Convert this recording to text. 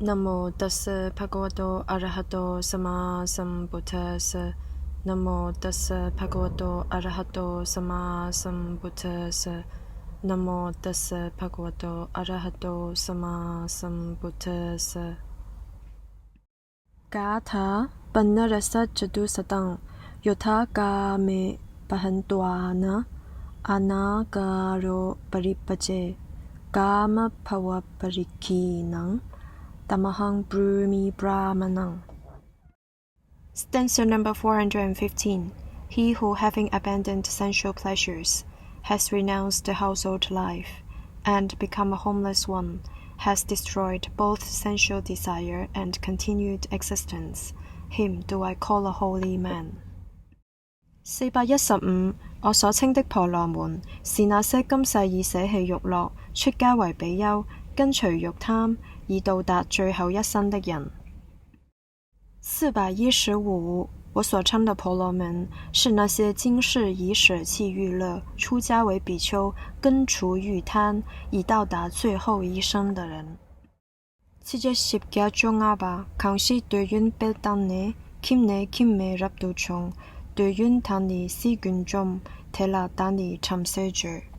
Namo tassa bhagavato arahato sama sambuddhassa. Namo tassa bhagavato arahato sama sambuddhassa. Namo tassa bhagavato arahato sama sambuddhassa. Gatha Pannarasa Chatusatang Yotha Kame Pahantwana Anagaro Paripache Kama Pawa Parikinang Tamahang Brumi Brahmanang. Stanza number 415. He who, having abandoned sensual pleasures, has renounced the household life, and become a homeless one, has destroyed both sensual desire and continued existence. Him do I call a holy man. 415. 我所稱的婆羅門，是那些今世已捨棄欲樂，出家為比丘，根除欲貪，以到達最後一生的人。415。我所稱的婆羅門，是那些今世已捨棄欲樂，出家為比丘，根除欲貪，以到達最後一生的人。70中阿巴，康西對윤 벨단네 김네 김메 랍도총對윤 단니 시균좀 테라 단니 참세줄。